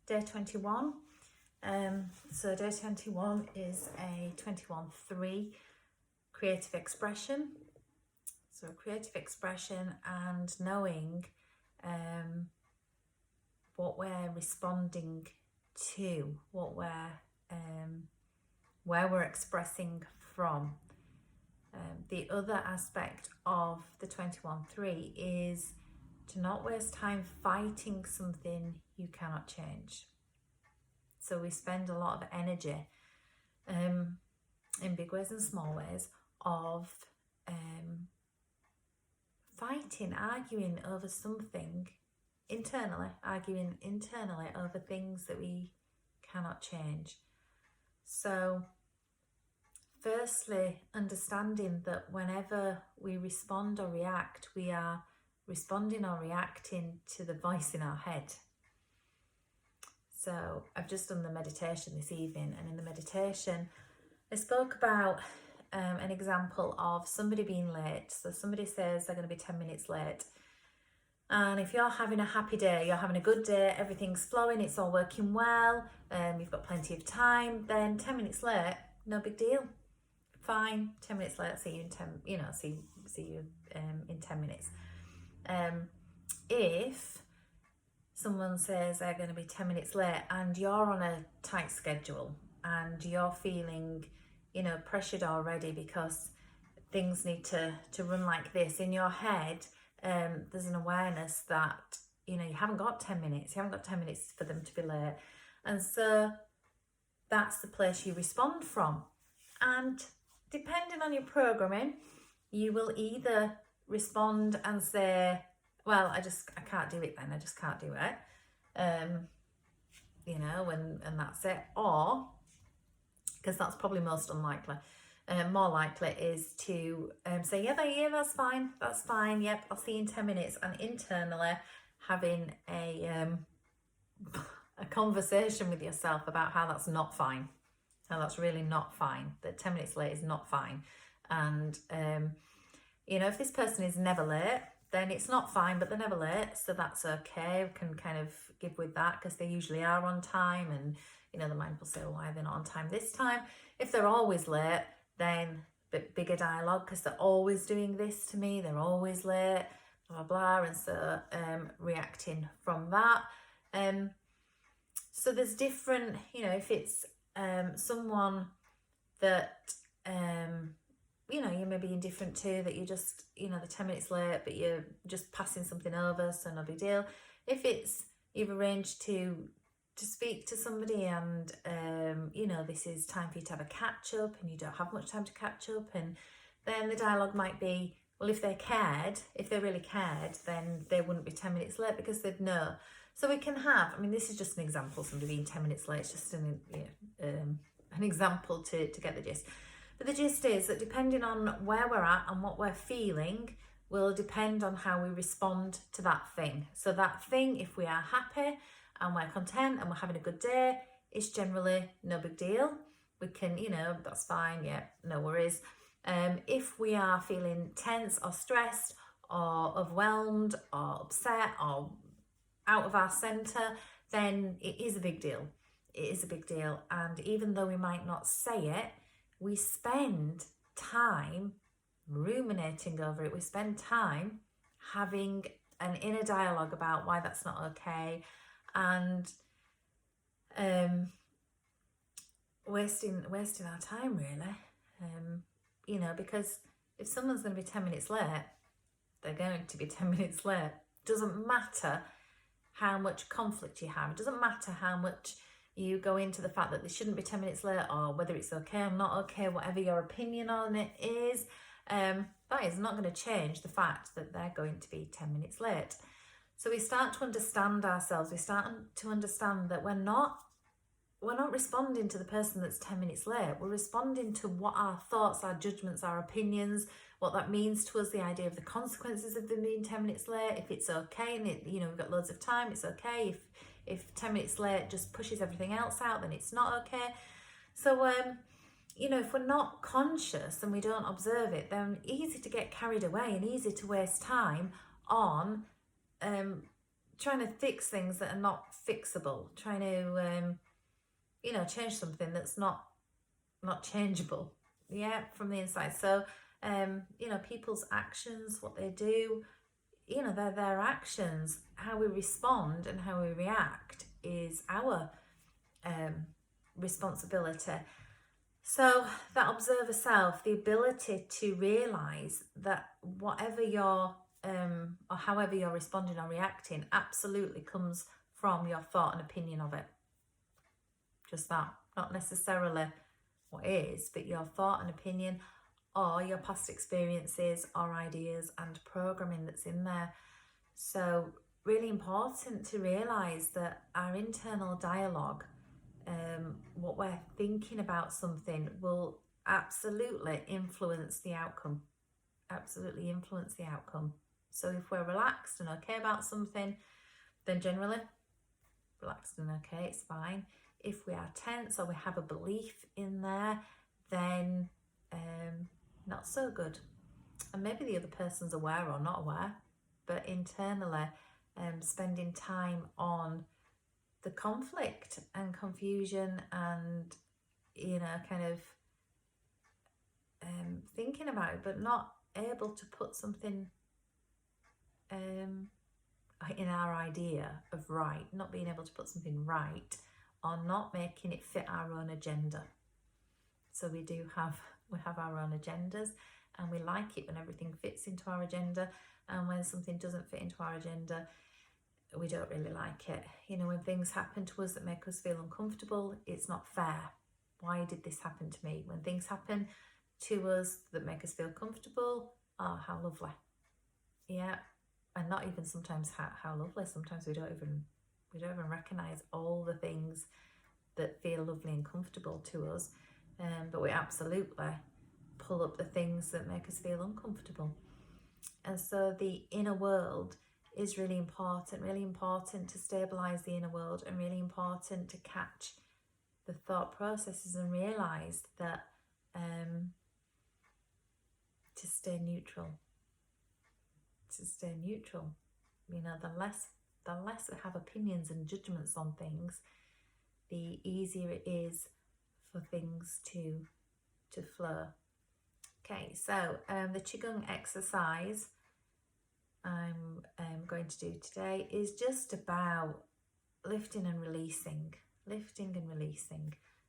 day 21. So day 21 is a 21-3 creative expression. So creative expression and knowing what we're responding to, what we're where we're expressing from. The other aspect of the 21-3 is to not waste time fighting something you cannot change. So we spend a lot of energy in big ways and small ways of fighting, arguing over something arguing internally over things that we cannot change. So firstly, understanding that whenever we respond or react, we are responding or reacting to the voice in our head. So I've just done the meditation this evening, and in the meditation I spoke about an example of somebody being late. So somebody says they're going to be 10 minutes late, and if you're having a happy day, you're having a good day, everything's flowing, it's all working well, you've got plenty of time, then 10 minutes late, no big deal, fine. 10 minutes late, see you in 10, see you in 10 minutes. If someone says they're going to be 10 minutes late and you're on a tight schedule and you're feeling, pressured already because things need to run like this, in your head, there's an awareness that, you haven't got 10 minutes, you haven't got 10 minutes for them to be late. And so that's the place you respond from. And depending on your programming, you will either respond and say, well, I can't do it then, I just can't do it, and that's it. Or, because that's probably most unlikely, more likely is to say, yeah, that's fine, yep, I'll see you in 10 minutes, and internally having a conversation with yourself about how that's not fine, how that's really not fine, that 10 minutes late is not fine. And if this person is never late, then it's not fine, but they're never late, so that's okay. We can kind of give with that because they usually are on time, and the mind will say, well, why are they not on time this time? If they're always late, then a bit bigger dialogue, because they're always doing this to me, they're always late, blah blah, and so reacting from that. So there's different, if it's someone that you may be indifferent to, that you just, they're 10 minutes late, but you're just passing something over, so no big deal. If it's, you've arranged to speak to somebody and, this is time for you to have a catch up and you don't have much time to catch up, and then the dialogue might be, well, if they really cared, then they wouldn't be 10 minutes late because they'd know. So we can have, this is just an example, somebody being 10 minutes late, it's just an example to get the gist. But the gist is that depending on where we're at and what we're feeling will depend on how we respond to that thing. So that thing, if we are happy and we're content and we're having a good day, it's generally no big deal. We can, that's fine, yeah, no worries. If we are feeling tense or stressed or overwhelmed or upset or out of our centre, then it is a big deal. It is a big deal. And even though we might not say it, we spend time ruminating over it. We spend time having an inner dialogue about why that's not okay, and wasting our time, really. Because if someone's going to be 10 minutes late, they're going to be 10 minutes late. Doesn't matter how much conflict you have. It doesn't matter how much you go into the fact that they shouldn't be 10 minutes late, or whether it's okay or not okay, whatever your opinion on it is, that is not going to change the fact that they're going to be 10 minutes late. So we start to understand ourselves. We start to understand that we're not responding to the person that's 10 minutes late. We're responding to what our thoughts, our judgments, our opinions, what that means to us, the idea of the consequences of them being 10 minutes late. If it's okay, and we've got loads of time, it's okay. If 10 minutes late just pushes everything else out, then it's not okay. So, if we're not conscious and we don't observe it, then easy to get carried away and easy to waste time on trying to fix things that are not fixable, trying to change something that's not changeable, from the inside. So people's actions, what they do, their actions, how we respond and how we react is our responsibility. So that observer self, the ability to realise that whatever you're or however you're responding or reacting absolutely comes from your thought and opinion of it. Just that, not necessarily what is, but your thought and opinion, or your past experiences or ideas and programming that's in there. So really important to realise that our internal dialogue, what we're thinking about something, will absolutely influence the outcome. Absolutely influence the outcome. So if we're relaxed and okay about something, then generally relaxed and okay, it's fine. If we are tense or we have a belief in there, then not so good. And maybe the other person's aware or not aware, but internally spending time on the conflict and confusion and kind of thinking about it, but not able to put something in our idea of right, not being able to put something right, or not making it fit our own agenda. So we have our own agendas, and we like it when everything fits into our agenda, and when something doesn't fit into our agenda, we don't really like it. When things happen to us that make us feel uncomfortable, it's not fair. Why did this happen to me? When things happen to us that make us feel comfortable, oh, how lovely. Yeah. And not even sometimes how lovely. Sometimes we don't even recognize all the things that feel lovely and comfortable to us, but we absolutely pull up the things that make us feel uncomfortable. And so the inner world is really important to stabilize the inner world, and really important to catch the thought processes and realize that to stay neutral. The less we have opinions and judgments on things, the easier it is for things to flow. Okay, so the Qigong exercise I'm going to do today is just about lifting and releasing.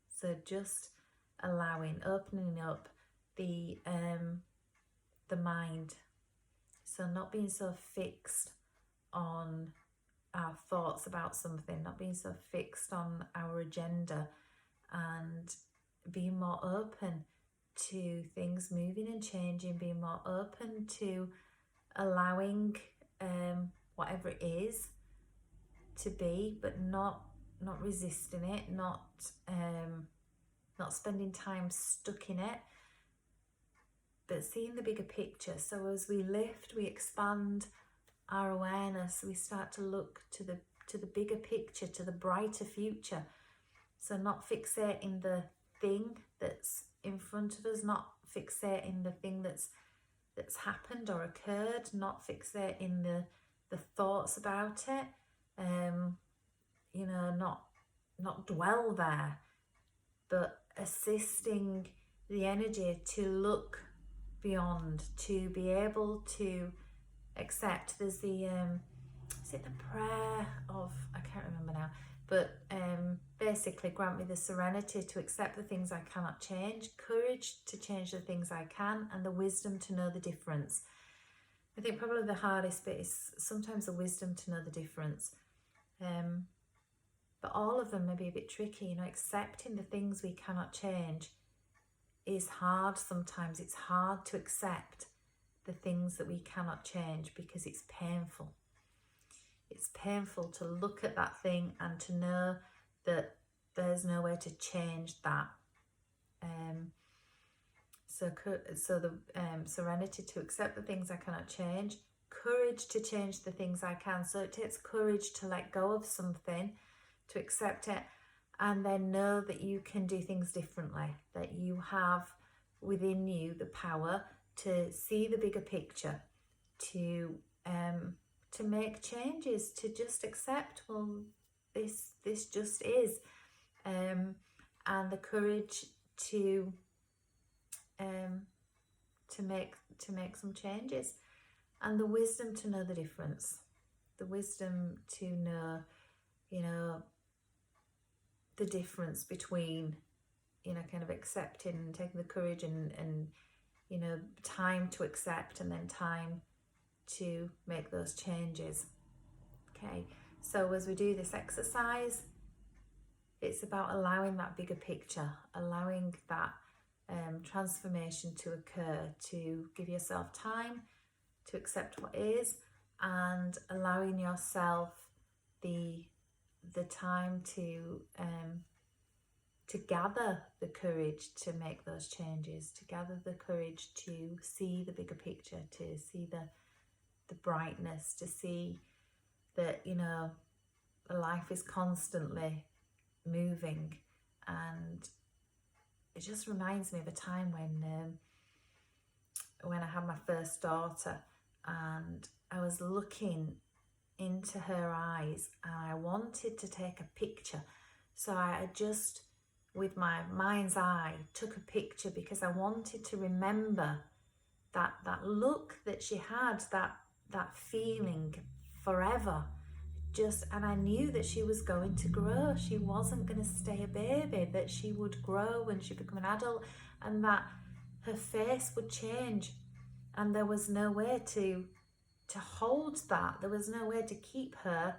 So just opening up the mind. So not being so fixed on our thoughts about something, not being so fixed on our agenda, and being more open to things moving and changing, being more open to allowing whatever it is to be, but not resisting it, not spending time stuck in it, but seeing the bigger picture. So as we lift, we expand our awareness, we start to look to the bigger picture, to the brighter future. So not fixating the thing that's in front of us, not fixating the thing that's happened or occurred, not fixating the thoughts about it, not dwell there, but assisting the energy to look beyond, to be able to accept. There's the is it the prayer of, I can't remember now, but basically, grant me the serenity to accept the things I cannot change, courage to change the things I can, and the wisdom to know the difference. I think probably the hardest bit is sometimes the wisdom to know the difference, but all of them may be a bit tricky. Accepting the things we cannot change is hard sometimes. It's hard to accept the things that we cannot change because it's painful. It's painful to look at that thing and to know that there's no way to change that. So the serenity to accept the things I cannot change, courage to change the things I can. So it takes courage to let go of something, to accept it, and then know that you can do things differently, that you have within you the power to see the bigger picture, to make changes, to just accept, well, this just is, and the courage to make some changes, and the wisdom to know the difference, the wisdom to know, you know, the difference between, you know, kind of accepting and taking the courage and you know, time to accept and then time to make those changes. Okay, so as we do this exercise, it's about allowing that bigger picture, allowing that transformation to occur, to give yourself time to accept what is, and allowing yourself the time to gather the courage to make those changes, to gather the courage to see the bigger picture, to see the brightness, to see that, you know, life is constantly moving. And it just reminds me of a time when I had my first daughter, and I was looking into her eyes and I wanted to take a picture. So I just, with my mind's eye, took a picture because I wanted to remember that look that she had, that feeling forever. And I knew that she was going to grow. She wasn't going to stay a baby, that she would grow when she became an adult, and that her face would change. And there was no way to hold that. There was no way to keep her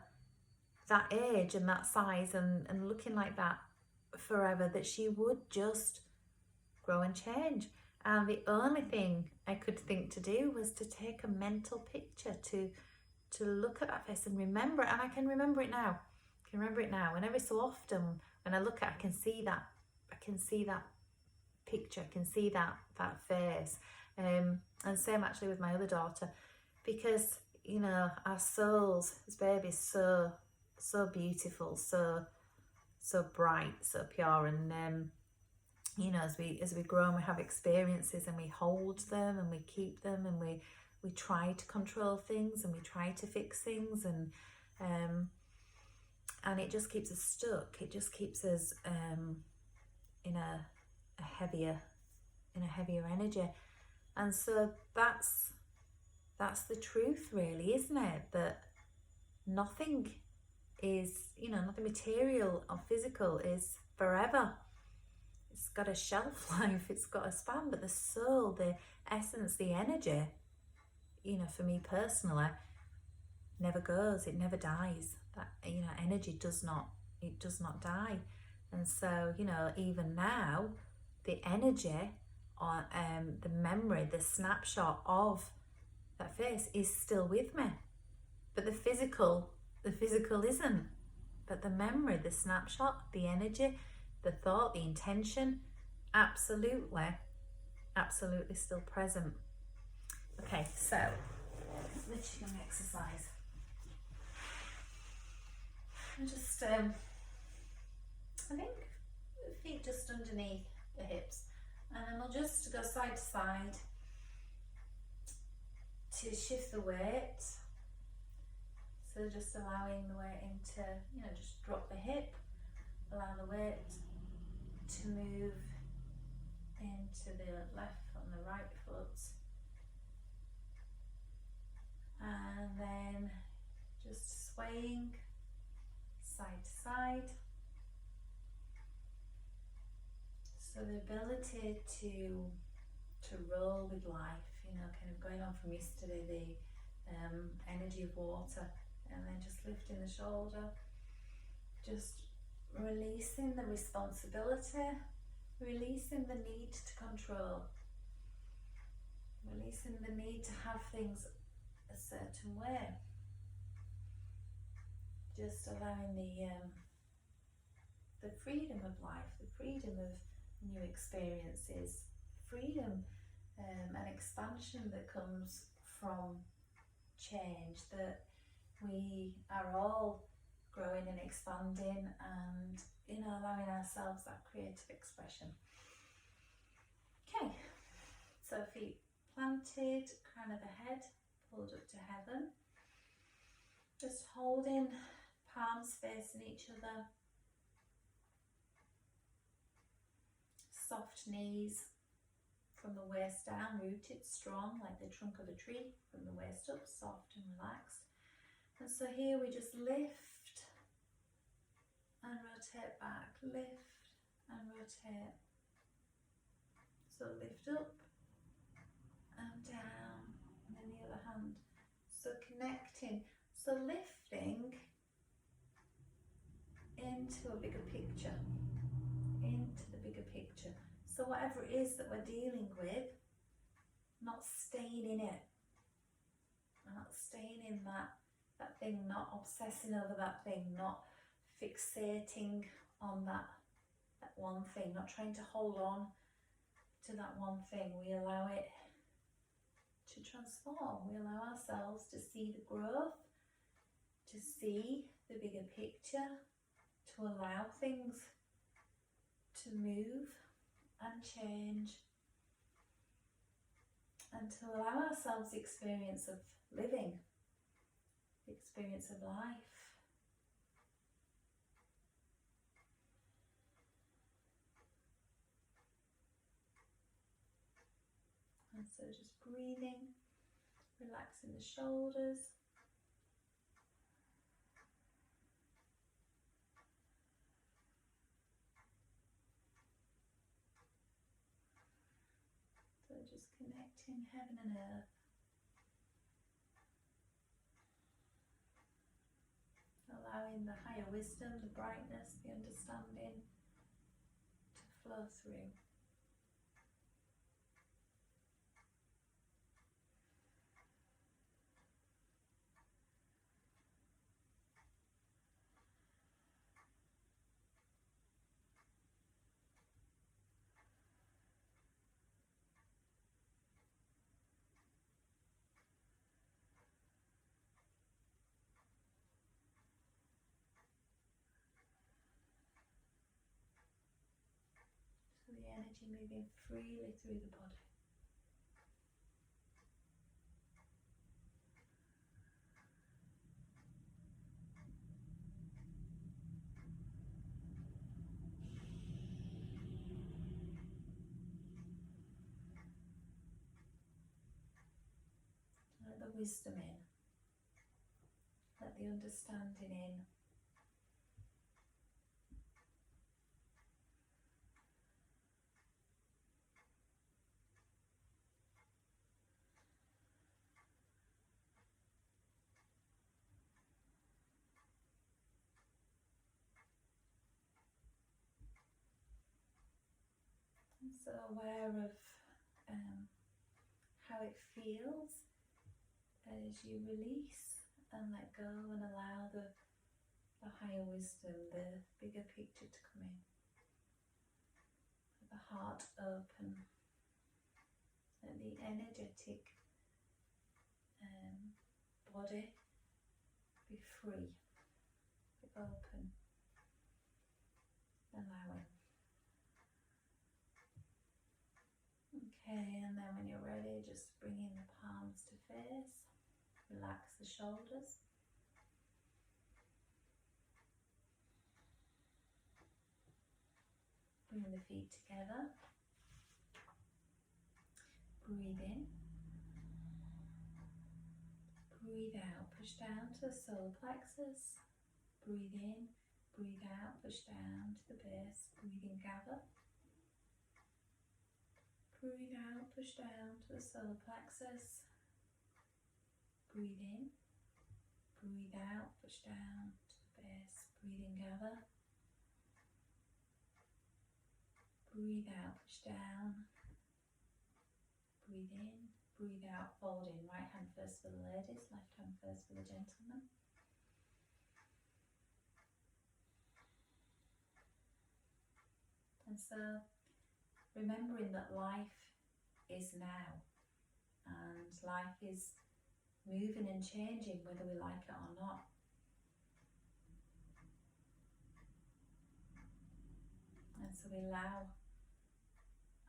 that age and that size and looking like that forever, that she would just grow and change. And the only thing I could think to do was to take a mental picture, to look at that face and remember it. And I can remember it now. I can remember it now. And every so often when I look at it, I can see that picture, I can see that face. And same actually with my other daughter, because, you know, our souls as babies, so beautiful, so bright, so pure. And you know, as we grow and we have experiences and we hold them and we keep them and we try to control things and we try to fix things, and it just keeps us stuck. It just keeps us in a heavier energy. And so that's the truth, really, isn't it? That nothing is, you know, nothing material or physical is forever. It's got a shelf life, it's got a span, but the soul, the essence, the energy, you know, for me personally, never goes, it never dies. That, you know, energy does not die. And so, you know, even now, the energy or the memory, the snapshot of that face is still with me, but the physical isn't. But the memory, the snapshot, the energy, the thought, the intention, absolutely still present. Okay, so let's do an exercise. And just I think feet just underneath the hips, and then we'll just go side to side to shift the weight. So just allowing the weight into, you know, just drop the hip, allow the weight to move into the left foot and the right foot, and then just swaying side to side. So the ability to roll with life, you know, kind of going on from yesterday, the energy of water, and then just lifting the shoulder, just releasing the responsibility, releasing the need to control, releasing the need to have things a certain way, just allowing the freedom of life, the freedom of new experiences, freedom and expansion that comes from change, that we are all growing and expanding, and, you know, allowing ourselves that creative expression. Okay, so feet planted, crown of the head pulled up to heaven. Just holding palms facing each other, soft knees from the waist down, rooted strong like the trunk of a tree, from the waist up, soft and relaxed. And so here we just lift and rotate back, lift and rotate. So lift up and down, and then the other hand. So connecting, so lifting into a bigger picture, into the bigger picture. So whatever it is that we're dealing with, not staying in it, not staying in that thing, not obsessing over that thing, not fixating on that one thing, not trying to hold on to that one thing. We allow it to transform. We allow ourselves to see the growth, to see the bigger picture, to allow things to move and change, and to allow ourselves the experience of living, the experience of life. And so just breathing, relaxing the shoulders. So just connecting heaven and earth. Allowing the higher wisdom, the brightness, the understanding to flow through. So the energy moving freely through the body. Let the wisdom in. Let the understanding in. And so aware of how it feels as you release and let go and allow the higher wisdom, the bigger picture to come in. Let the heart open. Let the energetic body be free, be open, allowing. Okay, and then when you're ready, just bring in the palms to face, relax the shoulders. Bring the feet together. Breathe in. Breathe out, push down to the solar plexus. Breathe in, breathe out, push down to the base. Breathe in, gather. Breathe out, push down to the solar plexus. Breathe in, breathe out, push down to the base. Breathe in, gather. Breathe out, push down. Breathe in, breathe out, fold in. Right hand first for the ladies, left hand first for the gentlemen. And so, remembering that life is now, and life is moving and changing whether we like it or not. And so we allow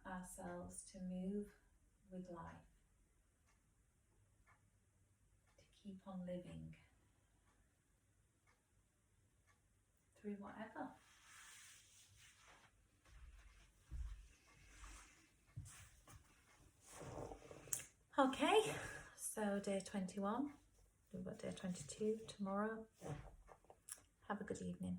ourselves to move with life, to keep on living. through whatever. Okay, so day 21, we've got day 22 tomorrow. Have a good evening.